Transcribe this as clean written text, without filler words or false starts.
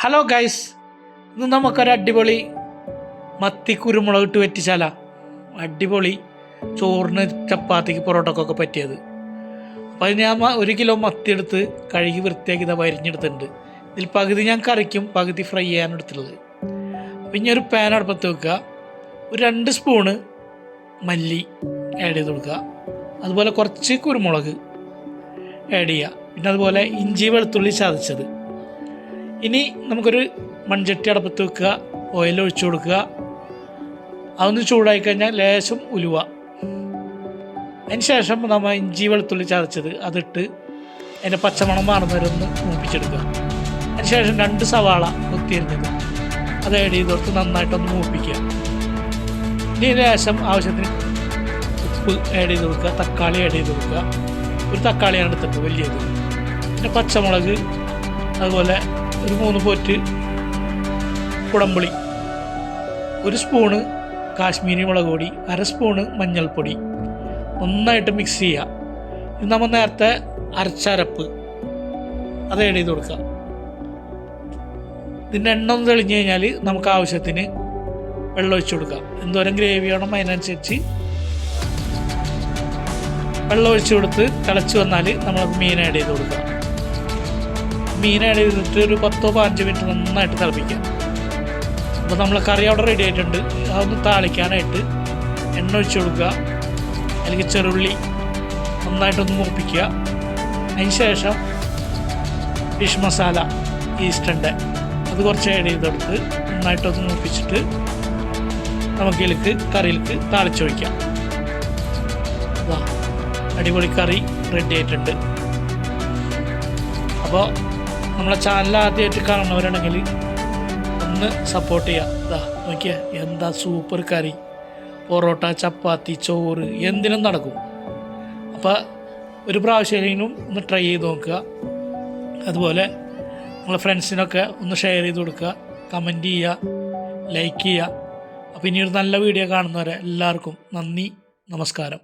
Hello guys, ഇന്ന് നമുക്കൊരു അടിപൊളി മത്തി കുരുമുളക് ഇട്ട് വെറ്റിച്ചാല. അടിപൊളി ചോറിന്, ചപ്പാത്തിക്ക്, പൊറോട്ടക്കൊക്കെ പറ്റിയത്. അപ്പോൾ അത് ഞാൻ 1 കിലോ മത്തി എടുത്ത് കഴുകി വൃത്തിയാക്കി ഇതാ വരിഞ്ഞെടുത്തിട്ടുണ്ട്. ഇതിൽ പകുതി ഞാൻ കറിക്കും പകുതി ഫ്രൈ ചെയ്യാൻ എടുത്തുള്ളത്. അപ്പം ഇനി ഒരു പാൻ അടുപ്പത്ത് വെക്കുക. ഒരു 2 സ്പൂണ് മല്ലി ആഡ് ചെയ്ത് കൊടുക്കുക. അതുപോലെ കുറച്ച് കുരുമുളക് ആഡ് ചെയ്യുക. പിന്നെ അതുപോലെ ഇഞ്ചി വെളുത്തുള്ളി ചതച്ചത്. ഇനി നമുക്കൊരു മൺചട്ടി അടുപ്പത്ത് വെക്കുക, ഓയിൽ ഒഴിച്ചു കൊടുക്കുക. അതൊന്ന് ചൂടായി കഴിഞ്ഞാൽ ലേശം ഉലുവ. അതിന് ശേഷം നമ്മൾ ഇഞ്ചി വെളുത്തുള്ളി ചതച്ചത് അതിട്ട് അതിൻ്റെ പച്ചമണം മാറുന്നവരൊന്ന് മൂപ്പിച്ചെടുക്കുക. അതിന് ശേഷം 2 സവാള കൊത്തിയരിഞ്ഞത് അത് ആഡ് ചെയ്ത് കൊടുത്ത് നന്നായിട്ടൊന്ന് മൂപ്പിക്കുക. ഇനി ലേശം ആവശ്യത്തിന് ഉപ്പ് ആഡ് ചെയ്ത് കൊടുക്കുക. തക്കാളി ആഡ് ചെയ്ത് കൊടുക്കുക. ഒരു തക്കാളിയാണ് എടുത്തിട്ട് വലിയത്. പിന്നെ പച്ചമുളക്, അതുപോലെ ഒരു 3 പോറ്റ് കുടംപുളി, 1 സ്പൂണ് കാശ്മീരി മുളക് പൊടി, 1/2 സ്പൂണ് മഞ്ഞൾപ്പൊടി നന്നായിട്ട് മിക്സ് ചെയ്യുക. ഇത് നമ്മൾ നേരത്തെ അരച്ചരപ്പ് അത് ആഡ് ചെയ്ത് കൊടുക്കുക. ഇതിൻ്റെ എണ്ണ ഒന്ന് തെളിഞ്ഞ് കഴിഞ്ഞാൽ നമുക്ക് ആവശ്യത്തിന് വെള്ളം ഒഴിച്ചു കൊടുക്കുക. എന്തോരം ഗ്രേവി വേണം അതിനനുസരിച്ച് വെള്ളം ഒഴിച്ചു കൊടുത്ത് തിളച്ച് വന്നാൽ നമ്മൾ മീൻ ആഡ് ചെയ്ത് കൊടുക്കുക. മീൻ ആഡ് ചെയ്തിട്ട് ഒരു 10-15 മിനിറ്റ് നന്നായിട്ട് തിളപ്പിക്കുക. അപ്പോൾ നമ്മളെ കറി അവിടെ റെഡി ആയിട്ടുണ്ട്. അതൊന്ന് താളിക്കാനായിട്ട് എണ്ണ ഒഴിച്ച് കൊടുക്കുക. അല്ലെങ്കിൽ ചെറുള്ളി നന്നായിട്ടൊന്ന് മൂപ്പിക്കുക. അതിന് ശേഷം ഫിഷ് മസാല ഈസ്റ്ററിൻ്റെ അത് കുറച്ച് ആഡ് ചെയ്തെടുത്ത് നന്നായിട്ടൊന്ന് മൂപ്പിച്ചിട്ട് നമുക്ക് ഇതിലേക്ക് കറിയിലേക്ക് താളിച്ചൊഴിക്കാം. അതാ അടിപൊളി കറി റെഡി ആയിട്ടുണ്ട്. അപ്പോൾ നമ്മളെ ചാനൽ ആദ്യമായിട്ട് കാണുന്നവരാണെങ്കിൽ ഒന്ന് സപ്പോർട്ട് ചെയ്യുക. ഇതാ നോക്കിയാൽ എന്താ സൂപ്പർ കറി. പൊറോട്ട, ചപ്പാത്തി, ചോറ് എന്തിനും നടക്കും. അപ്പോൾ ഒരു പ്രാവശ്യമെങ്കിലും ഒന്ന് ട്രൈ ചെയ്ത് നോക്കുക. അതുപോലെ നിങ്ങളെ ഫ്രണ്ട്സിനൊക്കെ ഒന്ന് ഷെയർ ചെയ്ത് കൊടുക്കുക, കമൻറ്റ് ചെയ്യുക, ലൈക്ക് ചെയ്യുക. അപ്പോൾ ഇനിയൊരു നല്ല വീഡിയോ കാണുന്നവരെ എല്ലാവർക്കും നന്ദി, നമസ്കാരം.